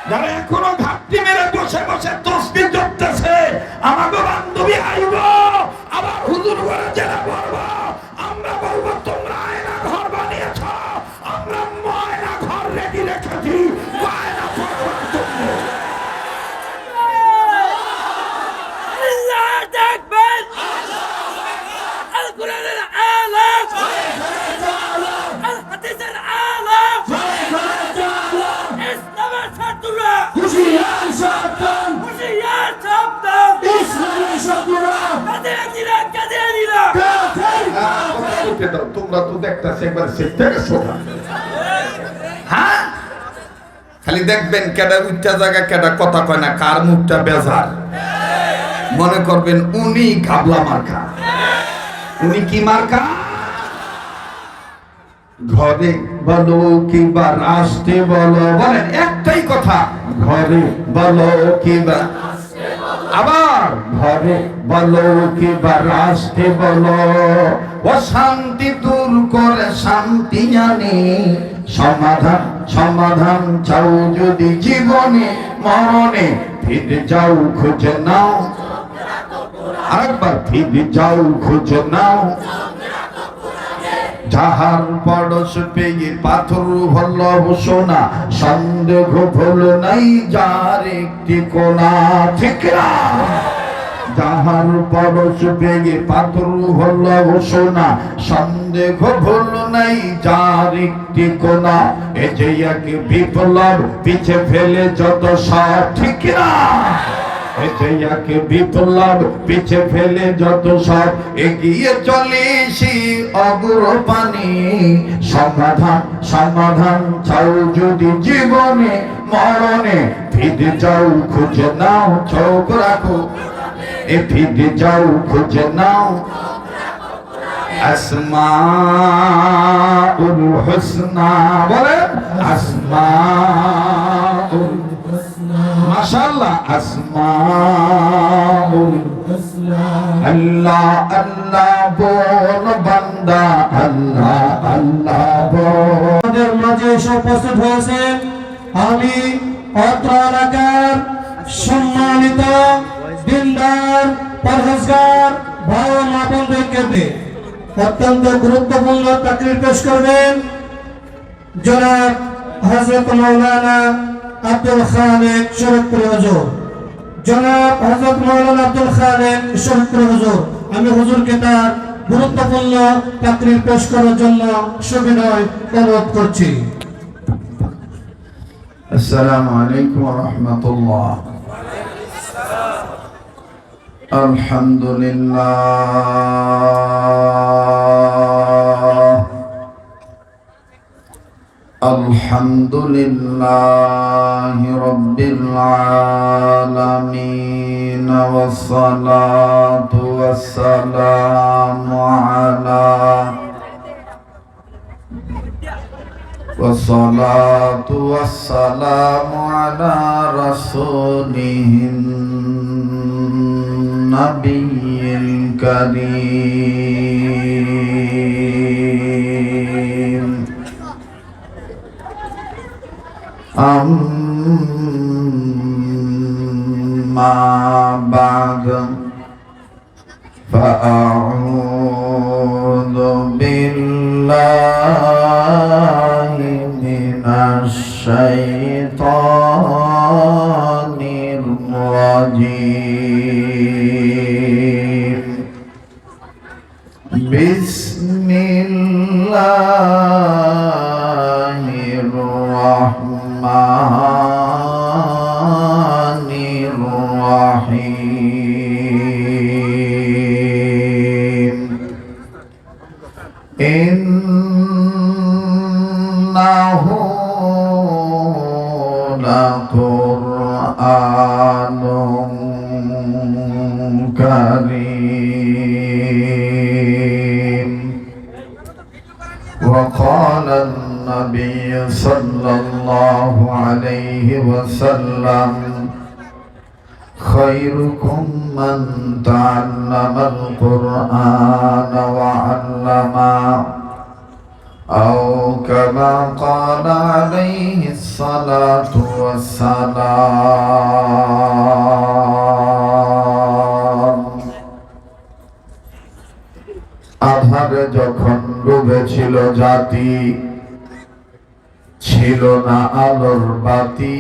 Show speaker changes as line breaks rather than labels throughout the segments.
যারা এখনো ঘাটতি মেরে বসে বসে তসবিহ জপতেছে, আমাকে বান্ধবী আইব আবার হুজুর করে যারা বলবো, আমরা বলবো তোমরা আয়না ঘর বানিয়েছ, আমরা ময়না ঘর রেডি রেখেছি, ময়না করবার জন্য।
আল্লাহু আকবার, আল কোরআনের আলাম, আল হাদিসের আলাম, ইসলামের ছাত্ররা
হুশিয়ার সাবধান,
হুশিয়ার সাবধান,
ইসলামের ছাত্ররা
কাদিয়ানীরা
তোমরা তো দেখতেছ একবার শিখতে গেছো। হ্যাঁ, খালি দেখবেন কেডা উচ্চা জায়গা কেডা কথা কয় না, কার মুখটা বেজার, মনে করবেন উনি কাবলা মার্কা। উনি কি মার্কা? ঘরে বলো কিংবা রাষ্ট্রে বলো, বলেন একটাই কথা, ঘরে বলো কিংবা, আবার ঘরে বলো কিংবা রাষ্ট্রে বলো, অশান্তি দূর করে শান্তি আনে, সমাধান সমাধান চাও যদি জীবনে মরণে, ফিরে যাও খুঁজে নাও, আরেকবার ফিরে যাও খুঁজে নাও, যাহার পরশ পেয়ে পাথর হল সোনা, সন্দেহ ভুল নাই যার একটি কোনা, ঠিক না? যাহার পরশ পেয়ে পাথর হল সোনা, সন্দেহ ভুল নাই যার একটি কোনা, এ যে এক বিপ্লব পিছে ফেলে যত সব, ঠিক না? একে বিপ্লব পিছে ফেলে যত সব, এগিয়ে চলেছি অগ্রপানে, সমাধান সমাধান চাও যদি জীবনে মরণে, ফিরে যাও খুঁজে নাও, চোখ রাখো এ ফিরে যাও খুঁজে নাও, আসমাউল হুসনা, বলে আসমাউল, মাশাআল্লাহ, আসমাউল আল্লাহ আল্লাহ বল বান্দা, আল্লাহ আল্লাহ বল।
আমাদের মাঝে এসে উপস্থিত হয়েছেন আমি অত্র এলাকার সম্মানিত দিনদার পরহেজগার ভাই ও মা বোনদেরকে অত্যন্ত গুরুত্বপূর্ণ তাকরীর পেশ করবেন জনাব হযরত মাওলানা আব্দুল খালেক শরীফপুর হুজুর। জনাব হযরত মাওলানা আব্দুল খালেক শরীফপুর হুজুর, আমি হুজুরকে তার গুরুত্বপূর্ণ তাকরীর পেশ করার জন্য সবিনয় অনুরোধ করছি।
আসসালামু আলাইকুম ওয়া রাহমাতুল্লাহ। আলহামদুলিল্লাহ আলহামদুলিল্লাহি রাব্বিল আলামিন, ওয়াসসালাতু ওয়াসসালামু আলা والصلاة والسلام على رسوله النبي الكريم، أما بعد، فأعوذ بالله من الشيطان الرجيم، بسم الله الرحمن الرحيم، إنه لقرآن كريم. وقال النبي صلى الله عليه وسلم: خيركم من تعلم القرآن وعلمه، أو كما قال عليه الصلاة والسلام আধারে যখন ডুবেছিল জাতি ছিল না আলোর বাতি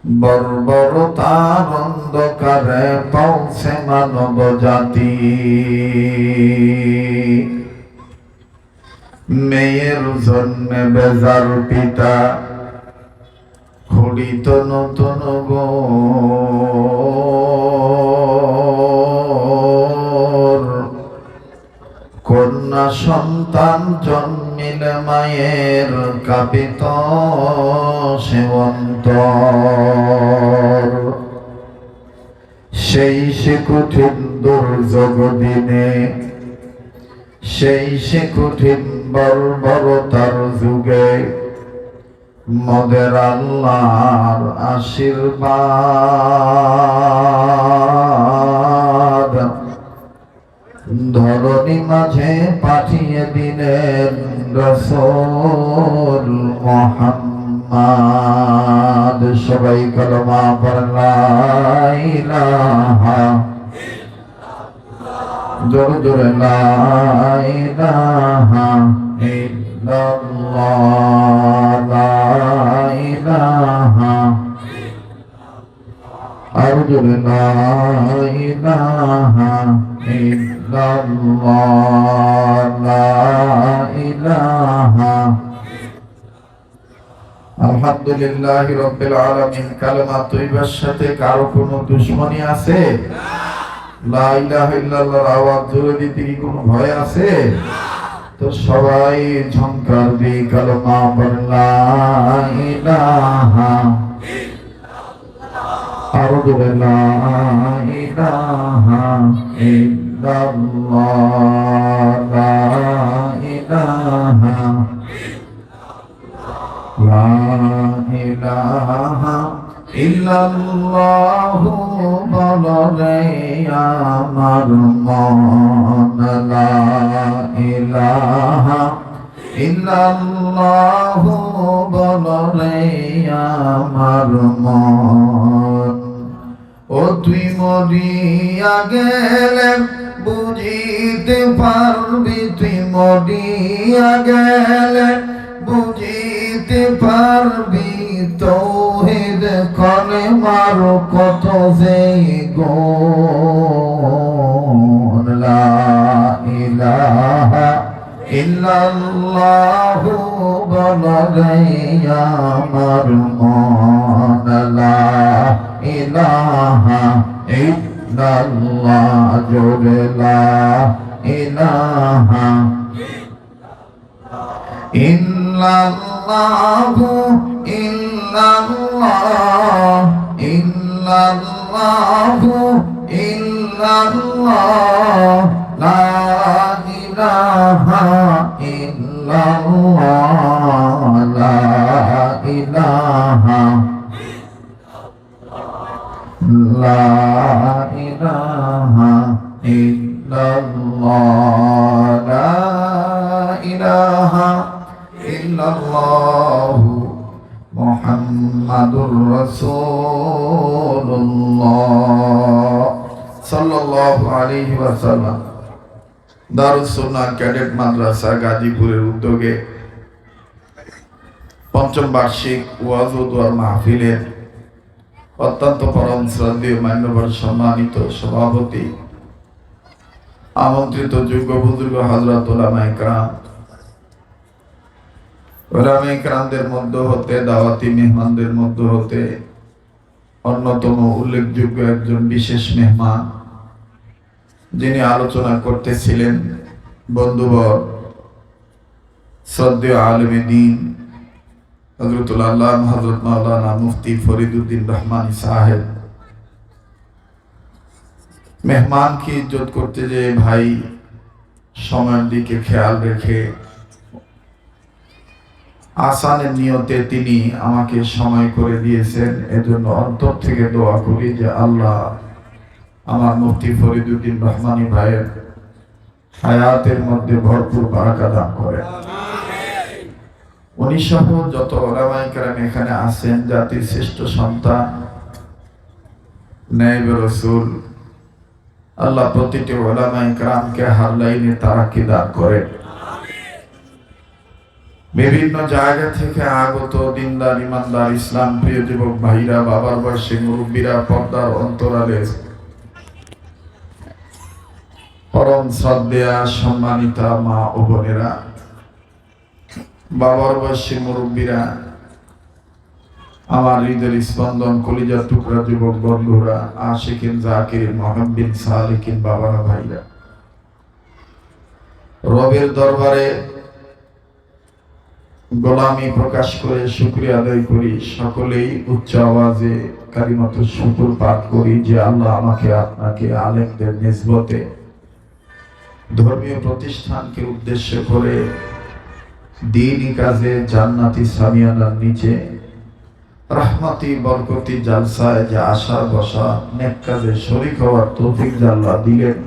বর্বরতার অন্ধকারে পৌঁছে মানব জাতি মেয়ের জন্যে বেজার পিতা খুঁড়িত নতুন গোর কন্যা সন্তান জন্মিলে মায়ের কাঁপিত সেবন্তর সেই সে কঠিন দুর্যোগ দিনে সেই সে কঠিন বর্বরতার যুগে মদের আল্লাহর আশীর্বাদ ধরণী মাঝে পাঠিয়ে দিলেন রাসূল মুহাম্মদ সবাই কলমা পড়েন লা ইলাহা জোরে জোরে লা ইলাহা ইল্লাল্লাহ লা ইলাহা আর জোরে লা ইলাহা ইল্লাল্লাহ লা ইলাহা আলহামদুলিল্লাহি রাব্বিল আলামিন কালেমা তৈয়বার সাথে কারো কোনো দুশমনি আছে লা ইলাহা ইল্লাল্লাহর আওয়াজ জোরে দিতে কি কোনো ভয় আছে তো সবাই ঝংকার দিয়ে কালেমা পড় লা ইলাহা আরো জোরে লা ইলাহা ইল্লাল্লাহ লা ইলাহা লা ইলাহা ইল্লাল্লাহু বলরে আমার মন লা ইলাহা ইল্লাল্লাহু বলরে আমার মন ও তুই মরিয়া গেলে বুঝিতে পারবি তুই মরিয়া গেলে বুঝিতে পারবি তৌহিদ কলেমার কত যে গুণ লা ইলাহা ইল্লাল্লাহু বলরে আমার মন লা ইলাহা ইল্লাল্লাহ জোরে লা ইলাহা ইল্লাল্লাহু ইল্লাল্লাহ ইল্লাল্লাহু ইল্লাল্লাহ লা ইলাহা ইল্লাল্লাহ লা ইলাহা লা ইলাহা ইল্লাল্লাহ লা ইলাহা ইল্লাল্লাহু মুহাম্মাদুর রাসূলুল্লাহ সাল্লাল্লাহু আলাইহি ওয়াসাল্লাম দারুস সুন্নাহ ক্যাডেট মাদ্রাসা গাজীপুরের উদ্যোগে পঞ্চম বার্ষিক ওয়াজ ও দোয়া মাহফিলের অত্যন্ত পরম শ্রদ্ধেয় মান্যবর সম্মানিত সভাপতি আমন্ত্রিত যোগ্য বুজুর্গ হযরত উলামায়ে কেরাম ওলামায়ে কেরামদের মধ্য হতে দাওয়াতি মেহমানদের মধ্য হতে অন্যতম উল্লেখযোগ্য একজন বিশেষ মেহমান যিনি আলোচনা করতেছিলেন বন্ধুবর শ্রদ্ধেয় আলেমে দ্বীন হযরতুল আল্লামা হযরত মাওলানা মুফতি ফরিদউদ্দিন রহমানী সাহেব মেহমান কি ইজ্জত করতে যে ভাই সময়ের দিকে খেয়াল রেখে আসানের নিয়তে তিনি আমাকে সময় করে দিয়েছেন এজন্য অন্তর থেকে দোয়া করি যে আল্লাহ আমার মুফতি ফরিদুদ্দিন রহমানী ভাইয়ের হায়াতের মধ্যে ভরপুর বারাকা দান করেন। উনি সহ যত ওলামায়ে কেরাম এখানে আছেন, জাতির শ্রেষ্ঠ সন্তান নায়েবে রাসূল, আল্লাহ প্রতিটি ওলামায়ে কেরামকে হার লাইনে তারাক্কি দান করেন। বিভিন্ন জায়গা থেকে আগত দিনদার ইমানদার ইসলাম প্রিয় যুবক ভাইরা, বাবার বয়সী মুরব্বীরা, পর্দার অন্তরালে পরম শ্রদ্ধেয়া সম্মানিতা মা ও বোনেরা, বাবার বয়সী মুরব্বীরা, আমার হৃদয়ের স্পন্দন কলিজার টুকরা যুবক বন্ধুরা, আশিকিন জাকিরিন মুহাব্বিন সালিকিন বাবারা ভাইরা, রবের দরবারে গোলামি প্রকাশ করে শুকরিয়া আদায় করি। সকলেই উচ্চ আওয়াজে কালিমাতুশ শুকর পাঠ করি যে আল্লাহ আমাকে আপনাকে আলেমদের নিসবতে ধর্মীয় প্রতিষ্ঠানকে উদ্দেশ্য করে দ্বীনি কাজে জান্নাতি সামিয়ানার নিচে রহমতি বরকতি জালসায় যে আশার বসা নেক কাজে শরীক হওয়ার তৌফিক আল্লাহ দিলেন,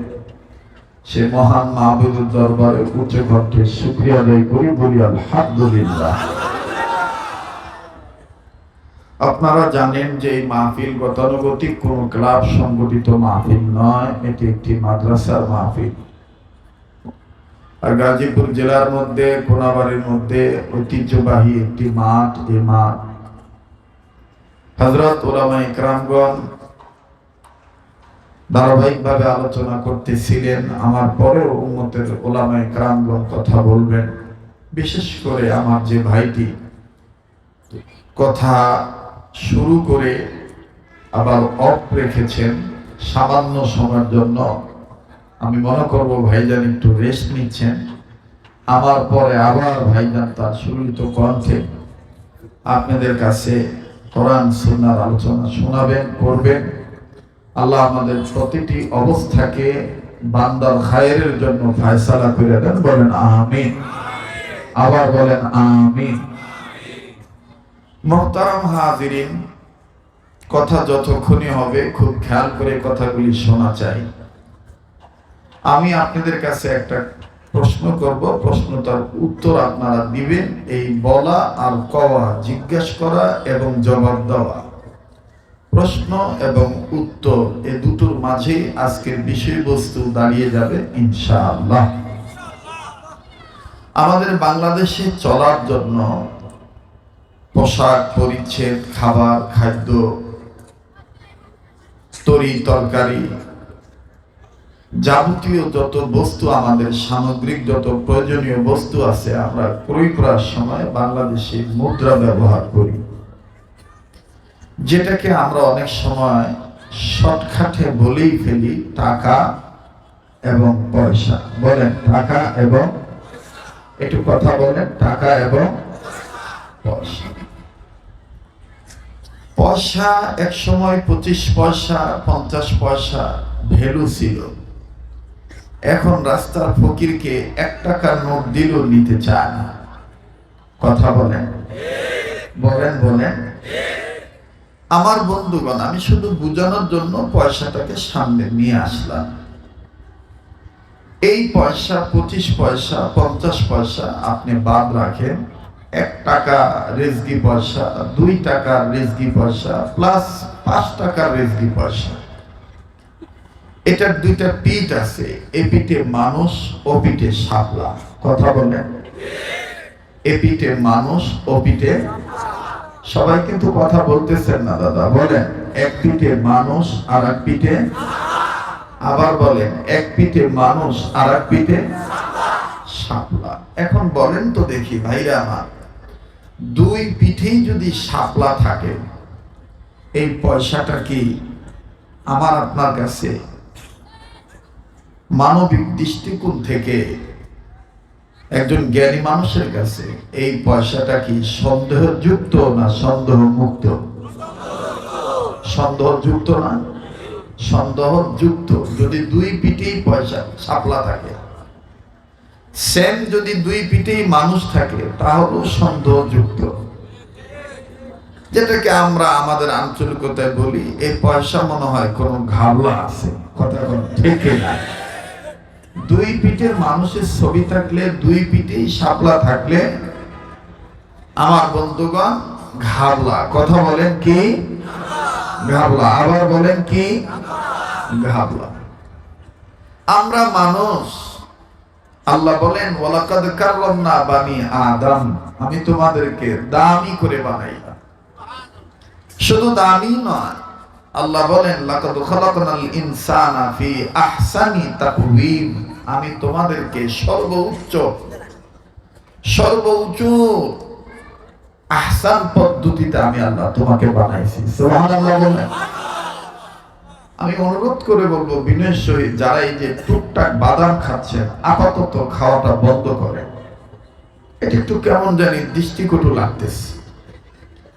সে মহান মাহবুবের দরবারে উচ্চ কণ্ঠে শুকরিয়া আদায় করি, বলি আলহামদুলিল্লাহ। আপনারা জানেন যে এই মাহফিল গতানুগতিক কোন ক্লাব সংগঠিত মাহফিল নয়, এটি একটি মাদ্রাসার মাহফিল। আর গাজীপুর জেলার মধ্যে কোনাবাড়ির মধ্যে ঐতিহ্যবাহী একটি মাঠ, এই মাঠ হযরত উলামায়ে কেরামগণ ধারাবাহিকভাবে আলোচনা করতেছিলেন। আমার পরেও উম্মতের উলামায়ে কেরামগণ কথা বলবেন। বিশেষ করে আমার যে ভাইটি কথা শুরু করে আবার অফ রেখেছেন সামান্য সময়ের জন্য, আমি মনে করব ভাইজান একটু রেস্ট নিচ্ছেন। আমার পরে আবার ভাইজান তার সুললিত কণ্ঠে আপনাদের কাছে কোরআন সুন্নাহর আলোচনা শোনাবেন, করবেন। আল্লাহ আমাদের প্রতিটি অবস্থাকে বান্দার খায়েরের জন্য ফয়সালা করে দেন, বলেন আমিন। আবার বলেন আমিন। মুহতারাম হাজিরিন, কথা যতক্ষণই হবে খুব খেয়াল করে কথাগুলি শোনা চাই। আমি আপনাদের কাছে একটা প্রশ্ন করব, প্রশ্নটার উত্তর আপনারা দিবেন। এই বলা আর কওয়া, জিজ্ঞেস করা এবং জবাব দেওয়া, প্রশ্ন এবং উত্তর, এই দুটোর মাঝে আজকের বিষয়বস্তু দাঁড়িয়ে যাবে ইনশাআল্লাহ। আমাদের বাংলাদেশে চলার জন্য পোশাক পরিচ্ছদ, খাবার, খাদ্য, তরি তরকারি, যাবতীয় যত বস্তু, আমাদের সামগ্রিক যত প্রয়োজনীয় বস্তু আছে, আমরা ক্রয় করার সময় বাংলাদেশি মুদ্রা ব্যবহার করি, যেটাকে আমরা অনেক সময় শর্টকাটে বলেই ফেলি টাকা এবং পয়সা। বলেন টাকা এবং, একটু কথা বলেন, টাকা এবং পয়সা। পয়সা এক সময় 25 পয়সা 50 পয়সা ভ্যালু ছিল। এখন রাস্তার ফকিরকে 1 টাকার নোট দিলেও নিতে চায় না। কথা বলেন, বলেন বলেন। আমার বন্ধুগণ, আমি শুধু বোঝানোর জন্য পয়সাটাকে সামনে নিয়ে আসলাম। এই পয়সা 25 পয়সা 50 পয়সা আপনি বাদ রাখেন, 1 টাকা রেজগি পয়সা, 2 টাকার রেজগি পয়সা প্লাস 5 টাকার রেজগি পয়সা। এটার 2টা পিঠ আছে, এ পিঠে মানুষ, ও পিঠে শাপলা। কথা বলেন, এ পিঠে মানুষ, ও পিঠে, সবাই কিন্তু কথা বলতেছেন না দাদা। বলেন, এক পিঠে মানুষ আর এক পিঠে, আবার বলেন, এক পিঠে মানুষ আর এক পিঠে শাপলা। এখন বলেন তো দেখি ভাইরা আমার, 2 পিঠেই যদি শাপলা থাকে, এই পয়সাটা কি আমার আপনার কাছে মানবিক দৃষ্টিকোণ থেকে, একজন জ্ঞানী মানুষের কাছে এই পয়সাটা কি সন্দেহযুক্ত না সন্দেহ মুক্ত? সন্দেহযুক্ত না সন্দেহযুক্ত। যদি 2 পিঠেই পয়সা শাপলা থাকে, সেম যদি 2 পিঠেই মানুষ থাকে, তাহলেও সন্দেহযুক্ত। যেটাকে আমরা আমাদের আঞ্চলিকতায় বলি, এই পয়সা মনে হয় কোন ঘাবলা আছে, কথা ঠিক না? দুই পিঠের মানুষের ছবি থাকলে, দুই পিঠেই শাপলা থাকলে আমার বন্ধুগণ ঘাবলা। কথা বলেন কি? ঘাবলা। আবার বলেন কি? ঘাবলা। আমরা মানুষ, আল্লাহ বলেন ওয়ালাকাদ কাররামনা বানি আদম, আমি তোমাদেরকে দামি করে বানাইলাম। শুধু দামি নয়, আল্লাহ বলেন লাকাদ খালাকনাল ইনসানা ফি আহসানি তাকওয়িম, আমি তোমাদেরকে সর্বোচ্চ আহসান পদ্ধতিতে আমি আল্লাহ তোমাকে বানাইছি। সুবহানাল্লাহ বলেন। আমি অনুরোধ করে বলবো বিনয়ের সহিত, যারা এই যে টুকটাক বাদাম খাচ্ছেন আপাতত খাওয়াটা বন্ধ করেন। এটা একটু কেমন জানি দৃষ্টিকটু লাগতেছে,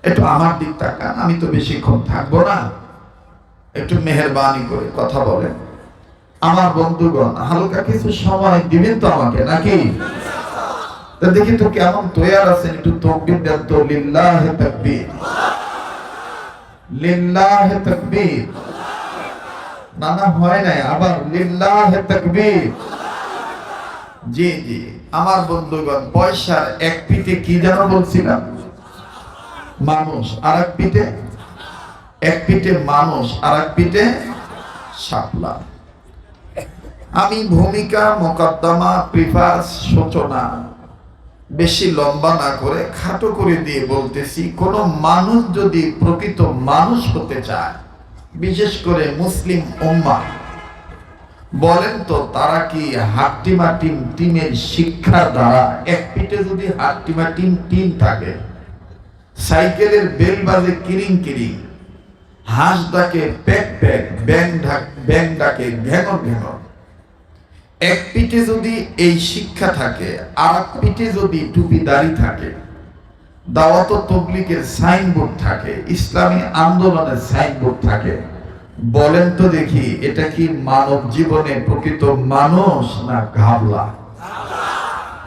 একটু আমার দিক তাকান, আমি তো বেশিক্ষণ থাকবো না, একটু মেহেরবানি করে কথা বলেন। আমার বন্ধুগণ হালকা কিছু সময় দিবেন তো আমাকে, নাকি? দেখি তো কেমন তৈয়ার আছেন, একটু তাকবীর দেন তো। লিল্লাহি তাকবীর, লিল্লাহি তাকবীর। না না হয় নাই, আবার লিল্লাহি তাকবীর। জি জি আমার বন্ধুগণ, পয়সার এক পিঠে কি যেন বলছিলাম? মানুষ, আর এক পিঠে, এক পিঠে মানুষ আর এক পিঠে শাপলা। আমি ভূমিকা, মোকদ্দমা, প্রিফাস, সূচনা বেশি লম্বা না করে খাটো করে দিয়ে বলতেছি, কোন মানুষ যদি প্রকৃত মানুষ হতে চায়, বিশেষ করে মুসলিম উম্মাহ, বলেন তো তারা কি হাট্টিমাটিম টিমের শিক্ষার দ্বারা, এক পিঠে যদি হাট্টিমাটিম টিম থাকে, সাইকেলের বেল বাজে কিরিং কিরিং, হাঁস ডাকে প্যাক প্যাক, ব্যাং ডাকে ঘ্যাঙর ঘ্যাঙর, এক পিঠে যদি এই শিক্ষা থাকে, আর এক পিঠে যদি টুপি দাড়ি থাকে, দাওয়াত ও তাবলীগের সাইনবোর্ড থাকে, ইসলামী আন্দোলনের সাইনবোর্ড থাকে, বলেন তো দেখি এটা কি মানব জীবনে প্রকৃত মানুষ না ঘাবলা?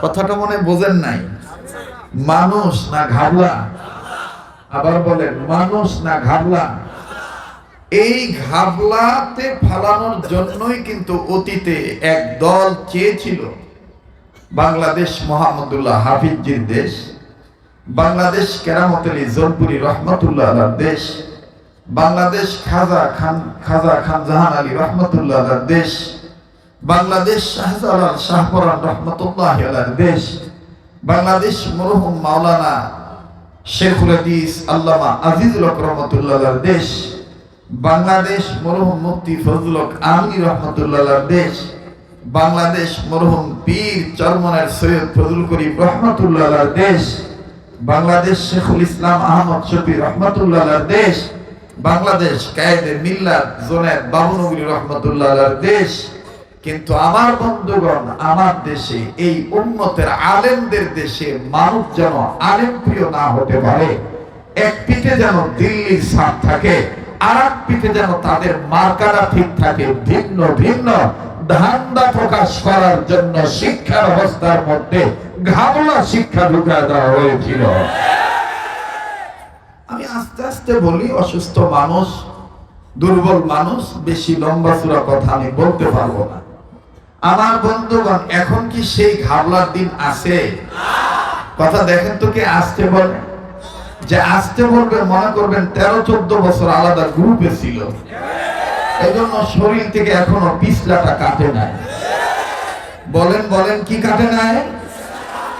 কথাটা মনে বোঝেন নাই? মানুষ না ঘাবলা? আবার বলেন মানুষ না ঘাবলা? এই ঘাবলাতে ফালানোর জন্যই কিন্তু অতীতে এক দল চেয়েছিল বাংলাদেশ মহামদুল্লাহ হাফিজজির দেশ, বাংলাদেশ কেরামত আলী জোনপুরি রহমতুল্লাহ আলার দেশ, বাংলাদেশ খাজা খান জাহান আলী রহমতুল্লাহ আলার দেশ, বাংলাদেশ শাহজালাল শাহপরান রহমতুল্লাহ আলার দেশ, বাংলাদেশ মরহুম মাওলানা শেখুল হাদিস আল্লামা আজিজুল হক রহমতুল্লাহ আলার দেশ, বাংলাদেশ মরহুম মুফতি ফজলুল হক আমিনী রহমতুল্লাহ আলার দেশ, বাংলাদেশ মরহুম পীর চরমনার সৈয়দ ফজলুল করিম রহমতুল্লাহ আলার দেশ, বাংলাদেশ শেখুল ইসলাম আহমদ শফি রহমতুল্লাহ আলার দেশ, বাংলাদেশ কায়েদে মিল্লাত জোনায়েদ বাবুনগরী রহমতুল্লাহ আলার দেশ। কিন্তু আমার বন্ধুগণ, আমার দেশে এই উম্মতের আলেমদের দেশে মানুষ যেন আলেম প্রিয় না হতে পারে, এক পিঠে যেন দিল্লির ছাপ থাকে, আর এক পিঠে যেন তাদের মার্কাটা ঠিক থাকে, ভিন্ন ভিন্ন ধান্দা প্রকাশ করার জন্য শিক্ষার অবস্থার মধ্যে ঘাবলা শিক্ষা ঢুকায় দেওয়া হয়েছিল। আমি আস্তে আস্তে বলি, অসুস্থ মানুষ, দুর্বল মানুষ, বেশি লম্বা চূড়া কথা আমি বলতে পারবো না। আমার বন্ধুগণ, এখন কি সেই ঘাবলার দিন আছে? কথা দেখেন তো, কে আসতে বলে? যে আসতে বলবে মনে করবেন 13-14 বছর আলাদা গ্রুপে ছিল, এই জন্য শরীর থেকে এখনো পিছলাটা কাটে নাই। বলেন বলেন, কি কাটে নাই?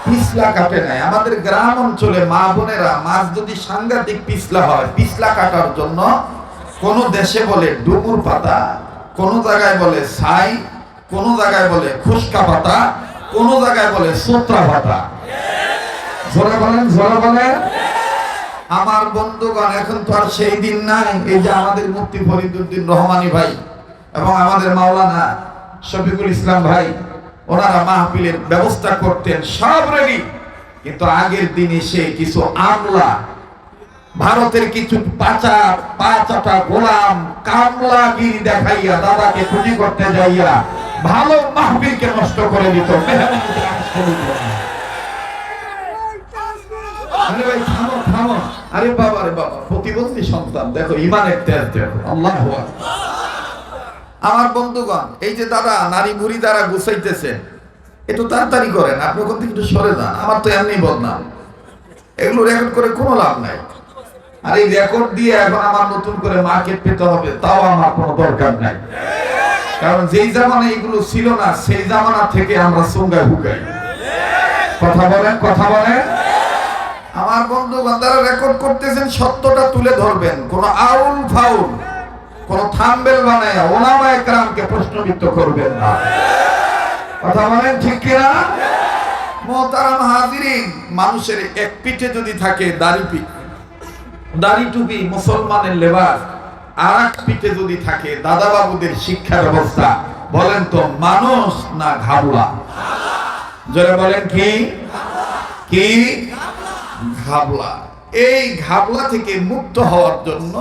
পিছলা কাটে নাই। আমাদের গ্রাম অঞ্চলে মা বোনেরা মাছ যদি সাংঘাতিক পিছলা হয়, পিছলা কাটার জন্য কোন দেশে বলে ডুমুর পাতা, কোন জায়গায় বলে ছাই, কোন জায়গায় বলে খুশকা পাতা, কোন জায়গায় বলে সোত্রা পাতা। জোরে বলেন, জোরে বলেন। আমার বন্ধুগণ, এখন তো আর সেই দিন নাই। এই যে আমাদের মুফতি ফরিদউদ্দিন রহমানী ভাই এবং আমাদের মাওলানা শফিকুল ইসলাম ভাই, ওনারা মাহফিলের ব্যবস্থা করতেন, সব রেডি। কিন্তু আগের দিনে সে কিছু আমলা, ভারতের কিছু পাঁচাটা গোলাম কামলাগিরি দেখাইয়া দাদাকে খুশি করতে যাইয়া ভালো মাহফিলকে নষ্ট করে দিত। ভাই থামো থামো, আরে বাবা রে বাবা, প্রতিবন্ধী সন্তান, দেখো ইমানের তেজ দেখো। আল্লাহু আকবার। আমার বন্ধুগণ, এই যে দাদা নারী বুড়ি দ্বারা গুছাইতেছে, একটু তাড়াতাড়ি করেন, আপনি ওখান থেকে একটু সরে যান, আমার তো এমনি বদনাম, এগুলো রেকর্ড করে কোনো লাভ নাই। আর এই রেকর্ড দিয়ে এখন আমার নতুন করে মার্কেট পেতে হবে, তাও আমার কোনো দরকার নাই, কারণ যেই জামানা এগুলো ছিল না, সেই জামানা থেকে আমরা সঙ্গায় হুকাই। কথা বলেন, কথা বলেন। আমার বন্ধু বান্দারা রেকর্ড করতেছেন, সত্যটা তুলে ধরবেন, কোন আউল ফাউল, কোন থাম্বেল বানায় ওলামায়ে কেরামকে প্রশ্নবিদ্ধ করবেন না। কথা বলেন ঠিক কিনা? মোহতারাম হাজিরিন, মানুষের এক পিঠে যদি থাকে দাড়ি টুপি মুসলমানের লেবাস, আর এক পিঠে যদি থাকে দাদা বাবুদের শিক্ষা ব্যবস্থা, বলেন তো মানুষ না ঘাবলা? যারা বলেন কি কি ঘাবলা। এই ঘাবলা থেকে মুক্ত হওয়ার জন্য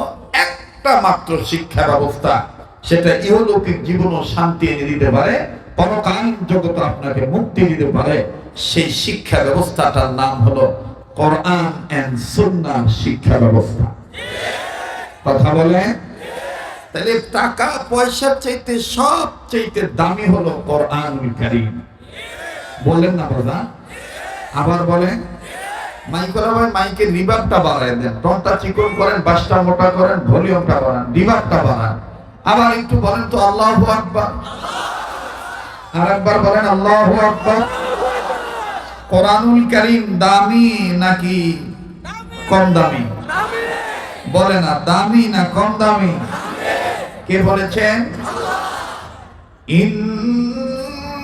একটা মাত্র শিক্ষা ব্যবস্থা, সেটা ইহলৌকিক জীবন ও শান্তি এনে দিতে পারে, পরকালীন জগতে আপনাকে মুক্তি দিতে পারে। সেই শিক্ষা ব্যবস্থাটার নাম হলো কোরআন এন্ড সুন্নাহ শিক্ষা ব্যবস্থা। কথা বলে। তাহলে টাকা পয়সার চাইতে সবচাইতে দামি হলো কোরআনুল কারীম। বলেন না বাবা? আবার বলেন। মাইকরা ভাই, মাইকের রিভার্বটা বাড়ায় দেন, টনটা চিকন করেন, বাসটা মোটা করেন, ভলিউমটা বাড়ান, রিভার্বটা বাড়ান। আবার একটু বলেন তো আল্লাহু আকবার। আরেকবার বলেন আল্লাহু আকবার। কোরআনুল কারীম দামি নাকি কম দামি? বলে না, দামি না কম দামি? কে বলেছেন? ইন্নাহু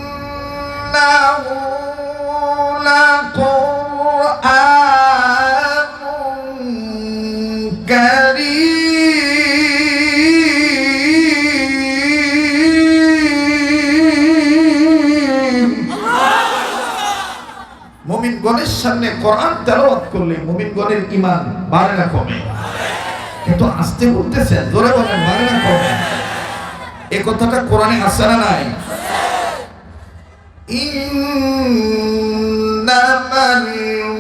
লাকুরআনুন কারীম। মুমিনগণের সামনে কোরআন তেলাওয়াত করলে মুমিনগণের ঈমান বাড়ে না কমে? কিন্তু আস্তে বলতেছেন, জোরে বলেন, বাড়ে না কমে? এই কথাটা কোরআনে আছে না নাই? ইন্নামাল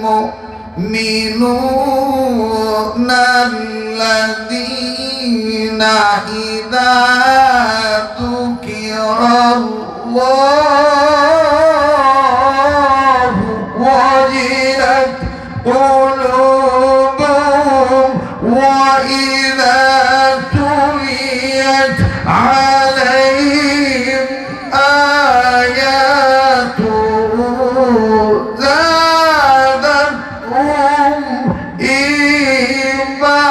মুমিনুনা আল্লাযীনা ইযা যুকিরাল্লাহু ওয়াজিলাত কুলুবুহুম ওয়া ইযা তুলিয়াত আলাইহিম আয়াতুহু যাদাতহুম ঈমানা।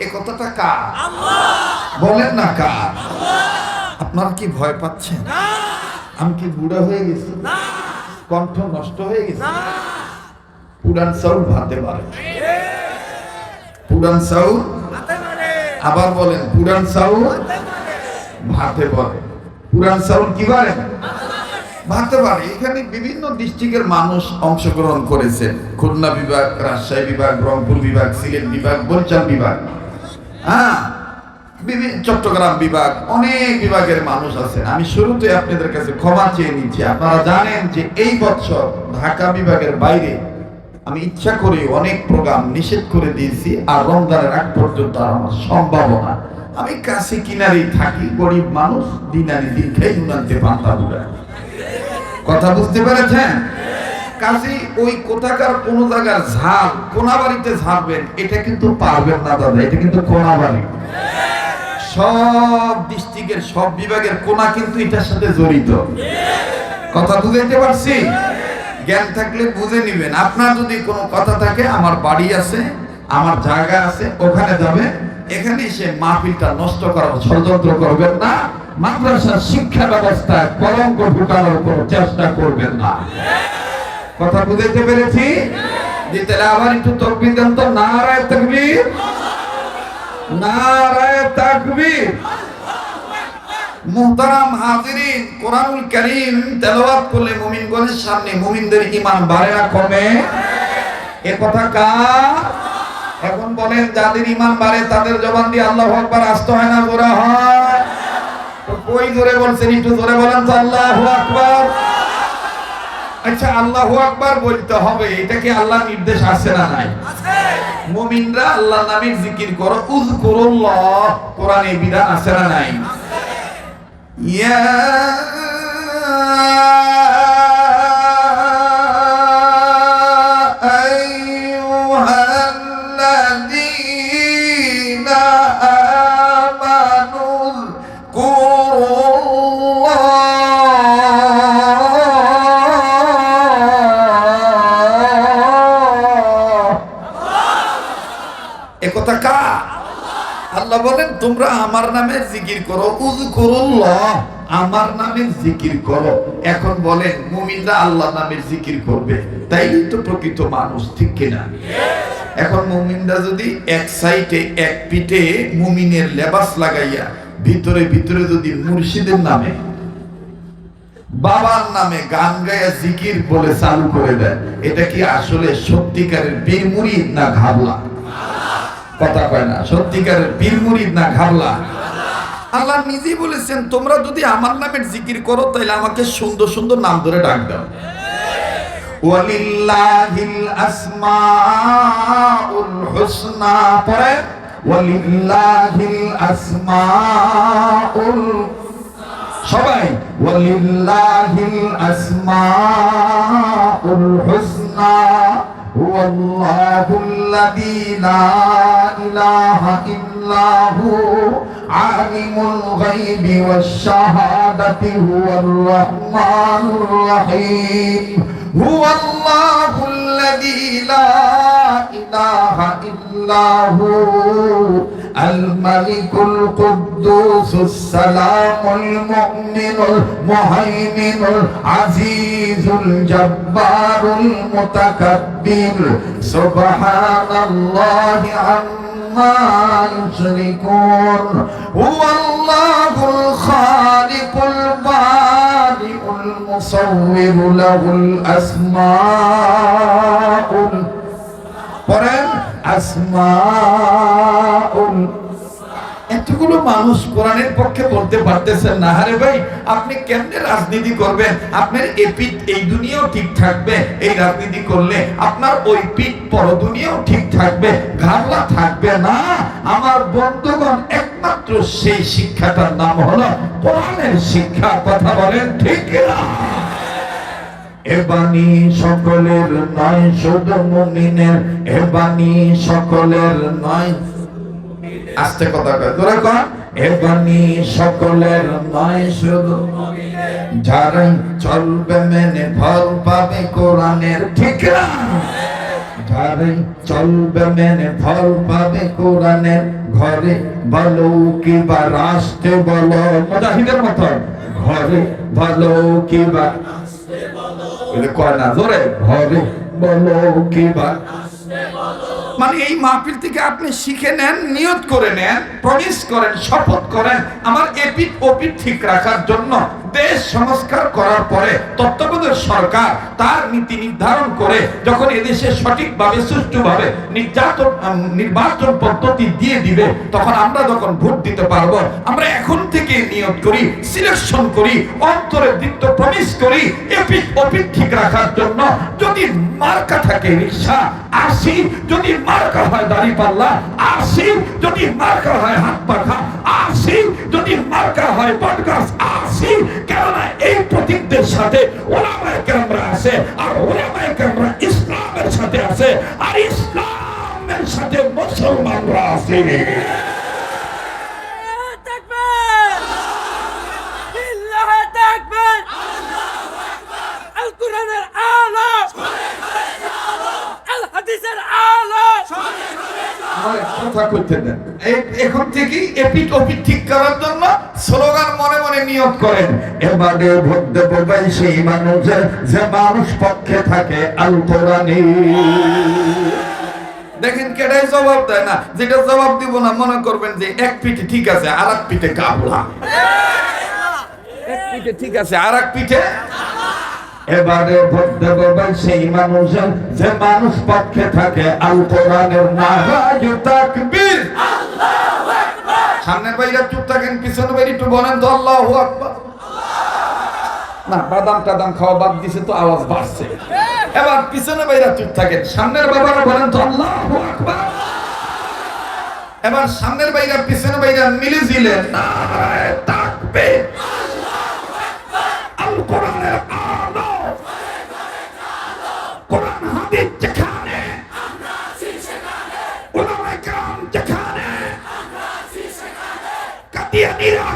এই কথাটা কার? বলেন না কার? আপনারা কি ভয় পাচ্ছেন? আমি কি বুড়া হয়ে গেছি? কণ্ঠ নষ্ট হয়ে গেছে? পুরান চাউল ভাতে পারে, পুরান চাউল। আবার বলেন, পুরান চাউল ভাতে পারে। পুরান চাউল কি পারে? ভাতে পারে। এখানে বিভিন্ন ডিস্ট্রিক্টের মানুষ অংশগ্রহণ করেছে, খুলনা বিভাগ, রাজশাহী বিভাগ, রংপুর বিভাগ, সিলেট বিভাগ, বরিশাল বিভাগ, হ্যাঁ, চট্টগ্রাম বিভাগ, অনেক বিভাগের মানুষ আছেন। আমি শুরুতে আপনাদের কাছে ক্ষমা চেয়ে নিচ্ছি। আপনারা জানেন যে এই বছর ঢাকা বিভাগের বাইরে আমি ইচ্ছা করে অনেক প্রোগ্রাম নিষেধ করে দিয়েছি, আর রমজানের আগ পর্যন্ত আমার সম্ভাবনা। আমি কাছে কিনারেই থাকি, গরিব মানুষ, দিন আনি দিন খাই, নুনান্তে পান্তা বুড়া। কথা বুঝতে পেরেছেন? কাজে ওই কোথাকার কোন জায়গার ঝাল কোনাবাড়িতে ঝাড়বেন, এটা কিন্তু পারবেন না দাদা, এটা কিন্তু কোনাবাড়ি। সব ডিস্ট্রিক্টের সব বিভাগের কোনা কিন্তু এটার সাথে জড়িত। কথা বুঝাইতে পারছি? জ্ঞান থাকলে বুঝে নিবেন। আপনার যদি কোনো কথা থাকে, আমার বাড়ি আছে, আমার জায়গা আছে, ওখানে যাবে, এখানে এসে মাহফিলটা নষ্ট করার ষড়যন্ত্র করবেন না। মাদ্রাসার শিক্ষা ব্যবস্থা কলঙ্ক ঢুকানোর কোনো চেষ্টা করবেন না। কথা বুঝাইতে পেরেছি? যে তাহলে আবার একটু তাকবীর দেন তো, নারায়ে তাকবীর, নারায়ে তাকবীর। মুহতারাম হাজিরিন, কোরআনুল কারীম তেলাওয়াত করলে মুমিনগণের সামনে মুমিনদের ঈমান বাড়ে না কমে? এ কথা কার? এখন বলেন, যাদের ঈমান বাড়ে তাদের জবান দিয়ে আল্লাহু আকবার আসতে হয় না, জোরে হয়? তো কই জোরে বলছেন? একটু জোরে বলেন তো আল্লাহু আকবার। আচ্ছা, আল্লাহু আকবার বলতে হবে, এটা কি আল্লাহর নির্দেশ আছে না নাই? মুমিনরা আল্লাহর নামের জিকির করো, উযকুরুল্লাহ, কোরআনে বিধান আছে না নাই? ইয়া আইয়ুহাল্লাযীনা আমানু একথা কা আল্লাহ বলেন তোমরা আমার নামের জিকির করো, উযকুরুল্লাহ, আমার নামের জিকির করো। এখন বলেন মুমিনরা আল্লাহর নামের জিকির করবে, তাই তো প্রকৃত মানুষ, ঠিক কিনা? এখন মুমিনরা যদি এক সাইডে এক পিঠে মুমিনের লেবাস লাগাইয়া ভিতরে ভিতরে যদি মুর্শিদের নামে বাবার নামে গান গায়া জিকির বলে চালু করে দেয়, এটা কি আসলে সত্যিকারের বীর মুরিদ না ঘাবলা? কথা কয় না, সত্যিকারের বীর মুরিদ না ঘাবলা? আল্লাহ নিজেই বলেছেন তোমরা যদি আমার নামের জিকির করো তাহলে আমাকে সুন্দর সুন্দর নাম ধরে ডাক দাও। ওয়ালিল্লাহিল আসমাউল হুসনা, পরে ওয়ালিল্লাহিল আসমাউল, সবাই ওয়ালিল্লাহিল আসমাউল হুসনা হুয়াল্লাহুল্লাযী লা ইলাহা ইল্লাহু আলিমুল গায়বি ওয়াশ শাহাদাতি হুয়ার রাহমানুর রহিম হুয়াল্লাহুল্লাযী লা ইলাহা ইল্লাহু আল মালিকুল কুদ্দুসুস সালামুল মুমিনুল মুহাইমিনুল আজিজুল জব্বারুল মুতাকাব্বির সুবহানাল্লাহি আম্মা ইউশরিকুন হুয়াল্লাহুল খালিকুল বারিউল মুসাউবিরু লাহুল আসমাউল, পড়েন আসমাউল। এতগুলো মানুষ কোরআনের পক্ষে বলতে পারতেছেন না, আরে ভাই আপনি কেমনে রাজনীতি করবেন? আপনার এই পিঠ এই দুনিয়াও ঠিক থাকবে, এই রাজনীতি করলে আপনার ওই পিঠ পর দুনিয়াও ঠিক থাকবে, ঘাবলা থাকবে না। আমার বন্ধুগণ, একমাত্র সেই শিক্ষাটার নাম হলো কোরআনের শিক্ষা। কথা বলেন ঠিক না? এ বাণী সকলের নয় শুধু মুমিনের, এ বাণী সকলের নয়, আস্তে কথা কয়, তোরা কয়, এ বাণী সকলের নয় শুধু মুমিনের, যারা চলবে মেনে ফল পাবে কোরআনের, ঠিক না? যারা চলবে মেনে ফল পাবে কোরআনের, ঘরে বলো কিবা রাষ্ট্রে বলো, মুজাহিদের মতো ঘরে বলো কিবা কয় না, জোরে ঘরে বলো কিবা। মানে এই মাহফিল থেকে আপনি শিখে নেন, নিয়ত করে নেন, প্রমিস করেন, শপথ করেন আমার এপিট ওপিট ঠিক রাখার জন্য। দেশ সংস্কার করার পরে তত্ত্বাবধায়ক সরকার তার নীতি নির্ধারণ করে যখন এদেশে সঠিকভাবে সুষ্ঠুভাবে নির্বাচন পদ্ধতি দিয়ে দিবে, তখন আমরা যখন ভোট দিতে পারবো, আমরা এখন থেকে নিয়ত করি, সিলেকশন করি, অন্তরে দৃপ্ত প্রমিস করি এপিট ওপিট ঠিক রাখার জন্য। যদি মার্কা থাকে রিকশা, আসি, যদি মার্কা হয় দাঁড়িপাল্লা, আসি, যদি মার্কা হয় হাত পাখা, আসি, যদি মার্কা হয় বটগাছ, আসি। কেননা এই প্রতীকদের সাথে ওলামায়ে কেরামরা আছে, আর ওলামায়ে কেরামরা ইসলামের সাথে আছে, আর ইসলামের সাথে মুসলমানরা আছে।
তাকবীর, লিল্লাহি তাকবীর, আল কোরআনের আলো, আল হাদিসের আলো।
কথা কইতে দেন, এখন থেকে এপিট ওপিট ঠিক করার জন্য স্লোগান মনে মনে নিয়ত করেন, এবারে ভোট দেব ভাই সেই মানুষের যে মানুষ পক্ষে থাকে আল কোরআনে। দেখেন কেডাই জবাব দেয় না, যেটা জবাব দিব না মনে করবেন যে এক পিঠে ঠিক আছে আর এক পিঠে কাবলা, এক পিঠে ঠিক আছে আর এক পিঠে। এবারে ভোট দেব ভাই সেই মানুষের যে মানুষ পক্ষে থাকে আল কোরআনের। নারায়ে তাকবীর, আল্লাহু আকবার, সামনের বাইরে চুপ থাকেন, পিছনের বাইরে একটু বলেন তো আল্লাহু আকবার। না, বাদাম টাদাম খাওয়া বাদ দিছে তো আওয়াজ বাড়ছে। এবার পিছনে বাইরে চুপ থাকেন, সামনের বাবারা বলেন তো আল্লাহু আকবার। এবার সামনের বাইরে পিছনে বাইরে মিলে ঝিলে নারায়ে তাকবীর, আল কোরআনের আলো, কোরআন হাদিস যেখানে, উলামায়ে কেরাম যেখানে, কাদিয়ানীরা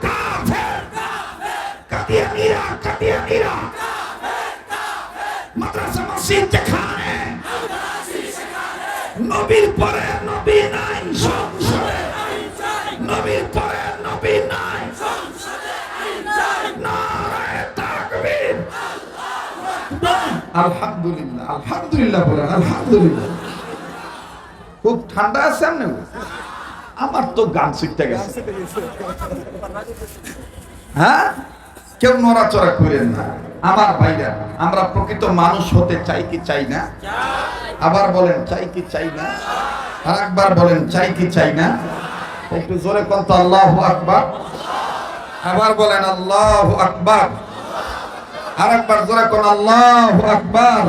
কাফের, কাদিয়ানীরা মাদ্রাসা মসজিদ যেখানে, নবীর পরে নবী নাই সংসদে, নবীর পরে নবী নাই সংসদে, নারায়ে তাকবীর। আলহামদুলিল্লাহ, আলহামদুলিল্লাহ বলেন আলহামদুলিল্লাহ। খুব ঠান্ডা আছে আপনি? আমার তো গান শিখতে গেছে। হ্যাঁ, কেউ নড়াচড়া করেন না আমার ভাইরা। আমরা প্রকৃত মানুষ হতে চাই কি চাই না? আবার বলেন চাই কি চাই না? আর একবার বলেন চাই কি চাই না? একটু জোরে কোন তো আল্লাহু আকবার। আবার বলেন আল্লাহু আকবার। আর একবার জোরে কোন আল্লাহু আকবার।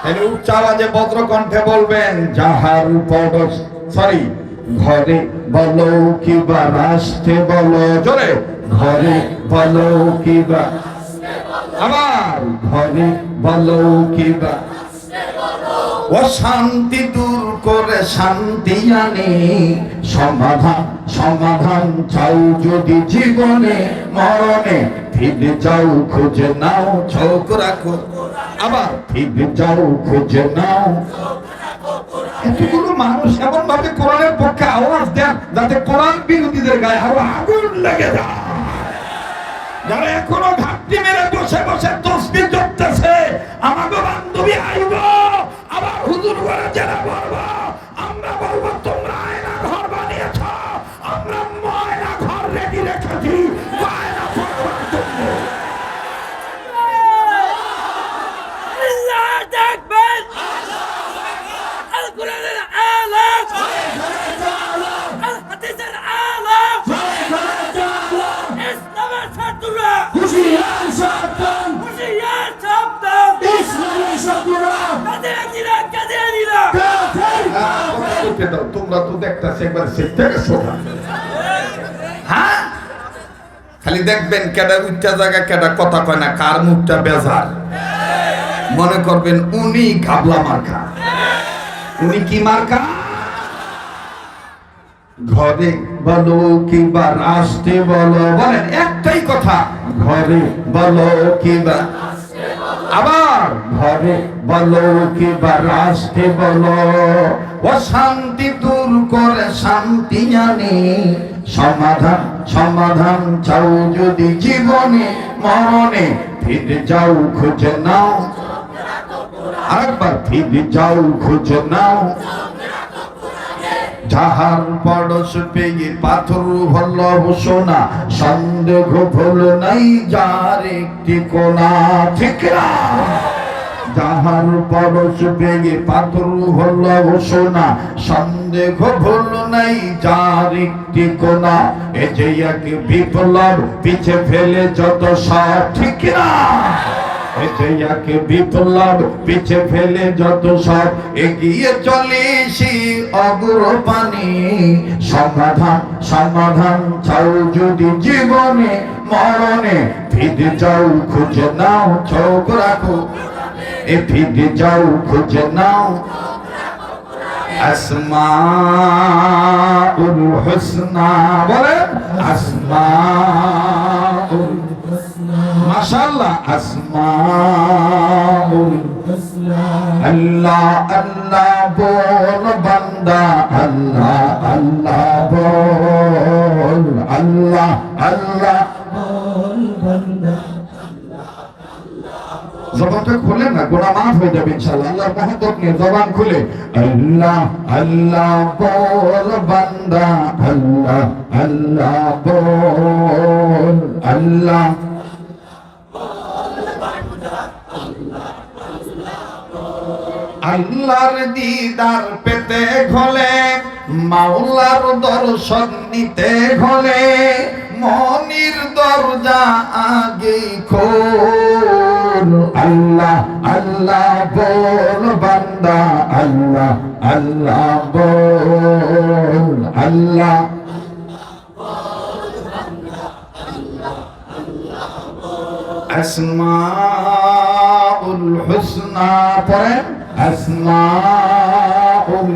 তাহলে উচ্চ আওয়াজে বজ্র কণ্ঠে বলবেন, যাহার পরশ সরি ঘরে বলো কিবা রাষ্ট্রে বলো, জোরে ঘরে বলো কিবা, আবার ঘরে বলো কিবা, অশান্তি দূর করে শান্তি আনে, সমাধান চাও যদি জীবনে মরণে, ফিরে যাও খুঁজে নাও চোখ রাখো, আবার ফিরে যাও খুঁজে নাও। এতগুলো মানুষ এমন ভাবে কোরআনের পক্ষে আওয়াজ দেন যাতে কোরআন বিরোধীদের গায়ে আরো আগুন লেগে যায়। যারা এখনো ঘাপটি মেরে বসে বসে তসবিহ জপতেছে, আমাকে বান্ধবী আইব, আবার হুজুর করে যারা বলবো, আমরা বলবো তোমরা আয়না ঘর বানিয়েছ, আমরা ময়না ঘর রেডি রেখেছি, ময়না পড়বার জন্য।
আল্লাহু আকবার, আল কোরআনের আলো, আল হাদিসের আলো, ইসলামের ছাত্ররা হুঁশিয়ার সাবধান, কাদিয়ানীরা
তোমরা তো দেখতেছ একবার শিখতে গেছো। হ্যাঁ, খালি দেখবেন কেডা উচ্চা জায়গা কেডা কথা কয় না, কার মুখটা বেজার, মনে করবেন উনি কাবলা মার্কা। উনি কি মার্কা? ঘরে বলো কিংবা রাষ্ট্রে বলো, বলেন একটাই কথা, ঘরে বলো কিংবা, আবার ঘরে বলো কিংবা রাষ্ট্রে বলো, অশান্তি দূর করে শান্তি আনে, সমাধান চাও যদি জীবনে মরণে, ফিরে যাও খুঁজে নাও, আরেকবার ফিরে যাও খুঁজে নাও। যাহার পরশ পেয়ে পাথর হল সোনা, সন্দেহ ভুল নাই যার একটি কোনা, ঠিক না? যাহার পরশ পেয়ে পাথর হল সোনা, সন্দেহ ভুল নাই যার একটি কোনা, এ যে এক বিপ্লব পিছে ফেলে যত সব, ঠিক না? একে বিপ্লব পিছে ফেলে যত সব, এগিয়ে চলেছি অগ্রপানে, সমাধান চাও যদি জীবনে মরণে, ফিরে যাও খুঁজে নাও চোখ রাখো, এ ফিরে যাও খুঁজে নাও। আসমাউল হুসনা, বলেন আসমাউল, মাশাআল্লাহ, আসমাউল হুসনা, আল্লাহ আল্লাহ বল বান্দা, আল্লাহ আল্লাহ বল, আল্লাহ আল্লাহ বল বান্দা। জবানটা খুলে না, গুনাহ মাফ হয়ে যাবে ইনশাআল্লাহ। আল্লাহর মহব্বত নিয়ে জবান খুলে আল্লাহ আল্লাহ বল বান্দা, আল্লাহ আল্লাহ বল, আল্লাহ আল্লাহর দিদার পেতে হলে মাওলার দর্শন নিতে হলে মনির দরজা আগে খোল। আল্লাহ আল্লাহ বল বান্দা, আল্লাহ আল্লাহ বল, আল্লাহ আসমাউল হুসনা পড়েন, আসমাউল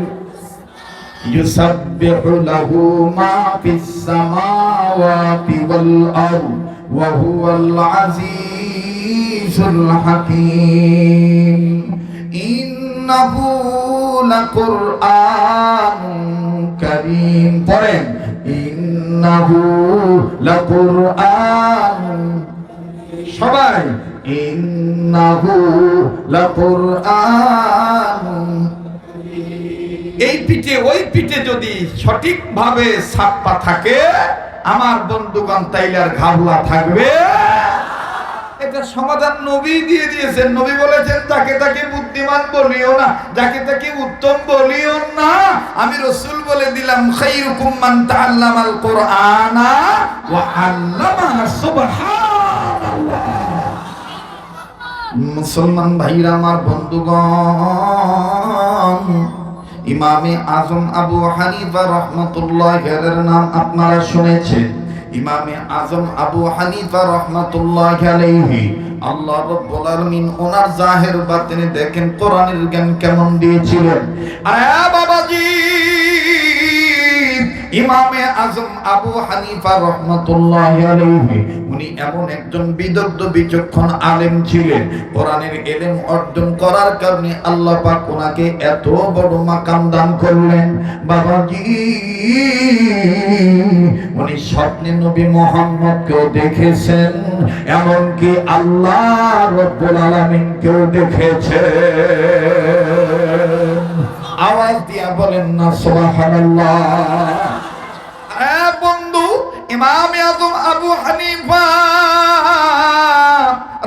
ইউসাব্বিহু লাহু মা ফিস সামাওয়াতি ওয়াল আরদ ওয়া হুয়াল আজিজুল হাকীম। ইন্নাহু লাকুরআনুন কারীম পড়েন, ইন্নাহু লাকুরআনুন, সবাই ইন্নাহু লাকুরআনুন। এই পিঠে ওই পিঠে যদি সঠিকভাবে ছাপ্পা থাকে আমার বন্ধুগণ তাইলে আর ঘাবলা থাকবে। এটা সমাধান নবী দিয়ে দিয়েছেন। নবী বলেছেন যাকে তাকে বুদ্ধিমান বলিও না, যাকে তাকে উত্তম বলিও না। আমি রাসূল বলে দিলাম খায়রুকুম মান তাআল্লামাল কুরআনা ওয়া আল্লামাহু। সুবহানাল্লাহ। মুসলমান ভাইরা আমার বন্ধুগণ, ইমামে আজম আবু হানিফা রাহমাতুল্লাহি আলাইহির নাম আপনারা শুনেছেন। ইমামে আজম আবু হানিফা রাহমাতুল্লাহি আলাইহি, আল্লাহ রাব্বুল আলামিন ওনার জাহির বাতিনে দেখেন কোরআনের জ্ঞান কেমন দিয়েছিলেন। আরে বাবাজি, ইমামে আজম আবু হানিফা রাহমাতুল্লাহি আলাইহি উনি এমন একজন বিদগ্ধ বিচক্ষণ আলেম ছিলেন। কোরআনের ইলম অর্জন করার কারণে আল্লাহ পাক ওনাকে এত বড় মাকাম দান করলেন। বাবাজি, উনি স্বপ্নে নবী মুহাম্মদকেও দেখেছেন, এমনকি আল্লাহ রাব্বুল আলামিনকেও দেখেছেন। আওয়াজ দিয়া বলেন না সুবহানাল্লাহ। বন্ধু, ইমামে আজম আবু হানিফা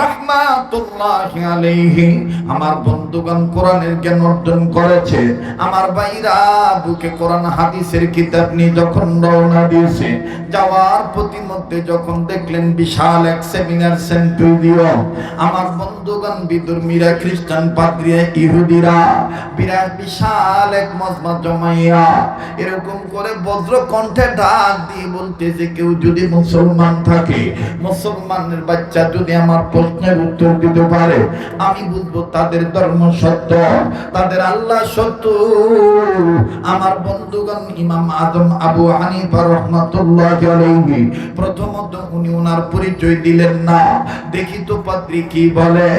রাহমাতুল্লাহি আলাইহি আমার বন্ধুগণ কোরআনের জ্ঞান অর্জন করেছে। আমার ভাইরা বুকে কোরআন হাদিসের কিতাব নিয়ে যখন রওনা দিয়েছে, যাওয়ার প্রতিমধ্যে যখন দেখলেন বিশাল এক সেমিনার সেন্টুরিয়ন, আমার বন্ধুগণ বিধর্মীরা, খ্রিস্টান পাদ্রীরা, ইহুদিরা বিরাট বিশাল এক মজমা জমাইয়া এরকম করে বজ্র কণ্ঠে ডাক দিয়ে বলতেছে, কেউ যদি মুসলমান থাকে, মুসলমানের বাচ্চা যদি আমার প্রশ্নের উত্তর দিতে পারে, আমি বুঝবো তাদের ধর্ম সত্য, তাদের আল্লাহ সত্য। আমার বন্ধুগণ, ইমাম আজম আবু হানিফা রাহমাতুল্লাহি আলাইহি প্রথমত উনি ওনার পরিচয় দিলেন না। দেখি তো পাদ্রী কি বলে।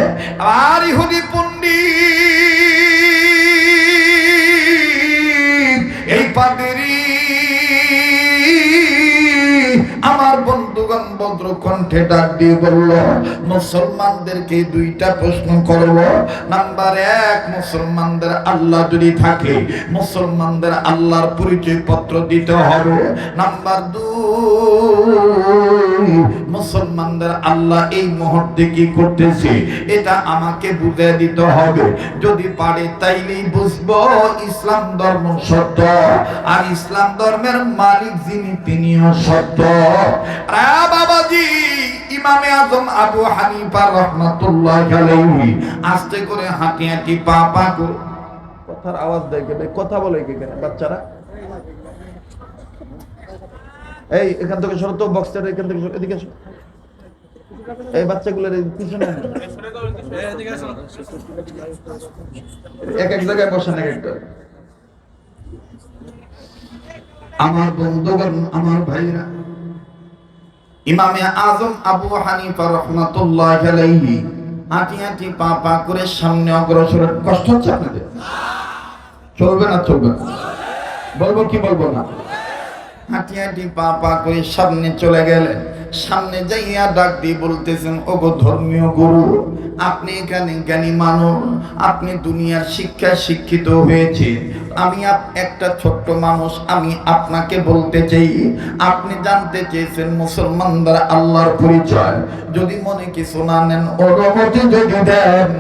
আর ইহুদি পণ্ডিত এই পাদ্রী আমার বন্ধুগণ বজ্র কণ্ঠে ডাক দিয়ে বলল, মুসলমানদেরকে দুইটা প্রশ্ন করব। নাম্বার এক, মুসলমানদের আল্লাহ যদি থাকে, মুসলমানদের আল্লাহর পরিচয় পত্র দিতে হবে। নাম্বার দুই, মুসলমানদের আল্লাহ এই মুহূর্তে কি করতেছে এটা আমাকে বুঝিয়ে দিতে হবে। যদি পারে তাইলেই বুঝবো ইসলাম ধর্ম সত্য, আর ইসলাম ধর্মের মালিক যিনি তিনিও সত্য। বাবাজি, ইমামে আজম আবু হানিফা রাহমাতুল্লাহি আলাইহি আস্তে করে হাঁটি হাঁটি পা পা করে কথার আওয়াজ দেয়, কথা বলে কি কেন বাচ্চারা? এই এখান থেকে সরো তো, বক্সের এখান থেকে এদিকে আসো। এই বাচ্চাগুলোর পিছনে এক এক জায়গায় বসেন, এক একটা। আমার বন্ধুগণ, আমার ভাইরা, ইমামে আজম আবু হানিফা রাহমাতুল্লাহি আলাইহি হাঁটি হাঁটি পা পা করে সামনে অগ্রসর। কষ্ট হচ্ছে আপনাদের? চলবে না? চলবে না? বলবো কি বলবো না? হাঁটি হাঁটি পা পা করে সামনে চলে গেলেন। সামনে যাইয়া ডাক দিয়ে বলতেছেন, ওগো ধর্মীয় গুরু, আপনি এখানে জ্ঞানী মানুষ, আপনি দুনিয়ার শিক্ষায় শিক্ষিত হয়েছে, আমি একটা ছোট্ট মানুষ, আমি আপনাকে বলতে চাই, আপনি জানতে চেয়েছেন মুসলমানদের আল্লাহর পরিচয়। যদি মনে কিছু না নেন, অনুমতি যদি দেন,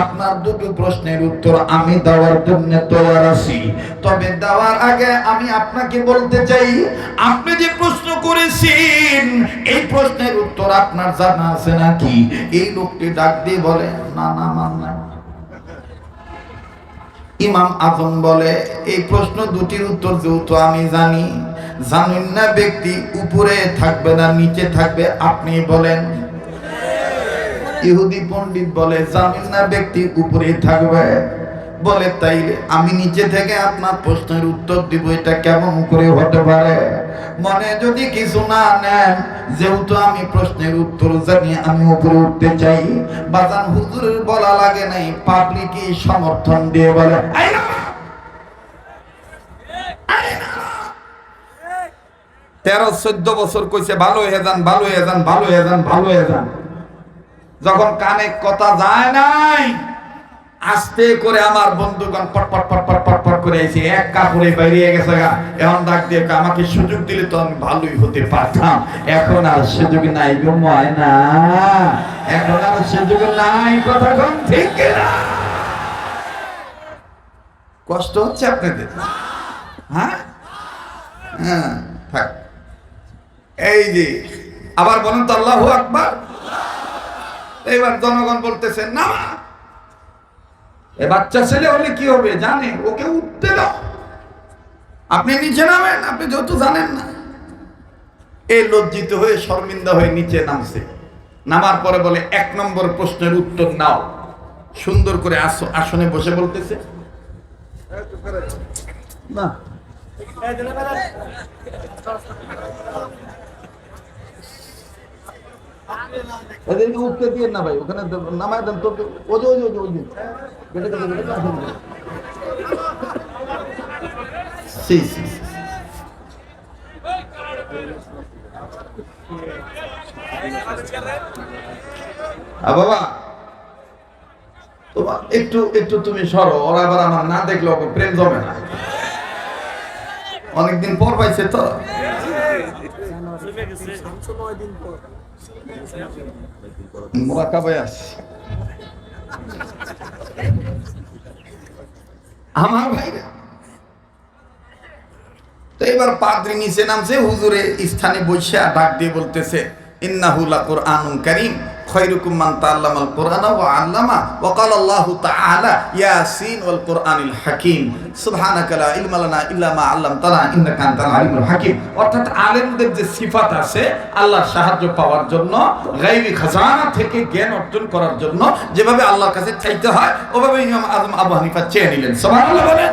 আপনার দুটো প্রশ্নের উত্তর আমি দেওয়ার জন্য তৈরি আছি। তবে দেওয়ার আগে আমি আপনাকে বলতে চাই, আপনি যে প্রশ্ন করেছেন এই প্রশ্নের উত্তর আপনার জানা আছে নাকি? এই লোকটি ডাক দিয়ে বলে, না না মান নাই। ইমাম আজম বলে, এই প্রশ্ন দুটির উত্তর যেহেতু আমি জানি, জানেন না ব্যক্তি উপরে থাকবে না নিচে থাকবে, আপনি বলেন। ইহুদি পণ্ডিত বলে, জানেন না ব্যক্তি উপরে থাকবে। বলে, তাইলে আমি নিচে থেকে আপনার প্রশ্নের উত্তর দিব, এটা কেমন করে হতে পারে? মনে যদি কিছু না নেন, যেহেতু আমি প্রশ্নের উত্তর জানি, আমি উপরে উঠতে চাই। বাজান হুজুরের বলা লাগে নাই, পাবলিকই সমর্থন দিয়ে বলে, 13-14 বছর কইছে ভালো হয়ে যান, ভালো হয়ে যান, ভালো হয়ে যান, ভালো হয়ে যান। যখন কানে কথা যায় নাই, আস্তে করে আমার বন্ধুগণ পটপট পটপট পটপট করে এসে এক কাপড়ে বেরিয়ে গেছে গা। এখন ডাক দিয়ে আমাকে সুযোগ দিলে তো আমি ভালোই হতে পারতাম, এখন আর সুযোগ নাই গো ময়না, এখন আর সুযোগ নাই। কথা কোন ঠিক না? কষ্ট হচ্ছে আপনাদের? হ্যাঁ হ্যাঁ, থাক। এই যে আবার বলেন তো আল্লাহু আকবার। এবার জনগণ বলতেছে, না এ বাচ্চা ছেলে হলে কি হবে জানে, ওকে উঠতে দাও, আপনি নিচে নামেন, আপনি যেহেতু জানেন না। এই লজ্জিত হয়ে শর্মিন্দা হয়ে নিচে নামছে। নামার পরে বলে, 1 নম্বর প্রশ্নের উত্তর নাও। সুন্দর করে আসনে বসে বলতেছে, না এদেরকে উঠতে দিয়ে না ভাই, ওখানে নামায় দেন তো। ওজে ওজে ওজে ওজে বাবা, তোমার একটু একটু তুমি সরো, ওরা আবার আমার না দেখলে ওকে প্রেম জমে না। অনেকদিন পর পাইছে তো। আমার ভাইরা তো এবার পাদ্রী নিচে নামছে, হুজুরে স্থানে বসে ডাক দিয়ে বলতেছে, ইন্নাহু লাকুরআনুন কারীম খায়রুকুম মান তাআল্লামাল কুরআনা ওয়া আল্লামা ওয়া ক্বালা আল্লাহু তাআলা ইয়াসিন ওয়াল কুরআনিল হাকীম সুবহানাকা লা ইলমা লানা ইল্লা মা আল্লামতানা ইন্নাকা আনতাল আলিমুল হাকীম। অর্থাৎ আলেমদের যে সিফাত আছে আল্লাহর সাহায্য পাওয়ার জন্য, গায়বী খাজানা থেকে জ্ঞান অর্জন করার জন্য যেভাবে আল্লাহর কাছে চাইতে হয়, ওভাবে ইমাম আযম আবু হানিফা চেয়ে নিলেন। সুবহানাল্লাহ বলেন,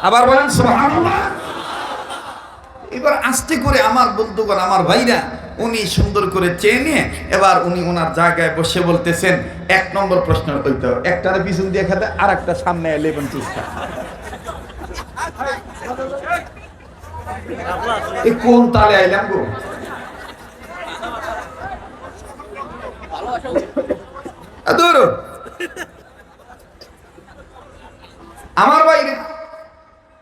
আবার বলেন সুবহানাল্লাহ। এবার আস্তে করে আমার বন্ধুগণ, আমার ভাইরা, উনি সুন্দর করে চেয়ে নিয়ে এবার উনি ওনার জায়গায় বসে বলতেছেন, 1 নম্বর প্রশ্ন বলতে হবে, একটার পিছন দিয়ে খেতে আর একটা সামনে লেবন চুস্তা। এই কোন তালে আইলাম গো? আমার বাইরে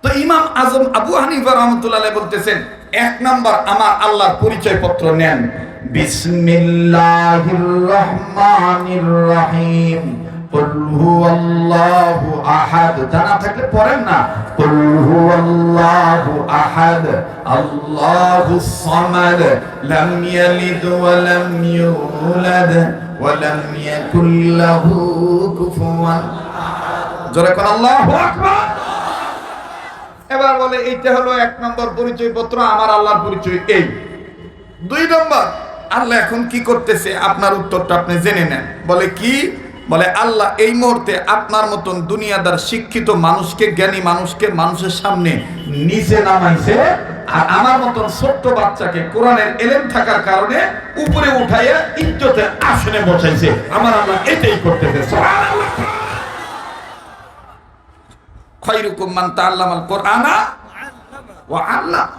তো ইমাম আজম আবু হানিফা রাহমাতুল্লাহ আলাইহি বলতেছেন, 1 নাম্বার আমার আল্লাহর পরিচয় পত্র নেন। বিসমিল্লাহির রহমানির রহিম, কুল হুয়াল্লাহু আহাদ। জানা থাকলে পড়েন না, কুল হুয়াল্লাহু আহাদ আল্লাহুস সামাদ লাম ইয়ালিদ ওয়া লাম ইউলাদ ওয়া লাম ইয়াকুল লাহু কুফুয়ান আহাদ। জোরে কোন আল্লাহু আকবার। এবার বলে, এইটা হলো 1 নম্বর পরিচয় পত্র, আমার আল্লাহর পরিচয় এই। 2 নম্বর, আল্লাহ এখন কি করতেছে আপনার উত্তরটা আপনি জেনে নেন। বলে কি? বলে, আল্লাহ এই মুহূর্তে আপনার মতন দুনিয়াদার শিক্ষিত মানুষকে, জ্ঞানী মানুষকে মানুষের সামনে নিচে নামাইছে, আর আমার মতন ছোট্ট বাচ্চাকে কোরআনের ইলম থাকার কারণে উপরে উঠাইয়া ইজ্জতের আসনে বসাইছে। আমার আল্লাহ এটাই করতেছে। সুবহানাল্লাহ। খায়রুকুম মান তাআল্লামাল কুরআনা ওয়া আল্লামা।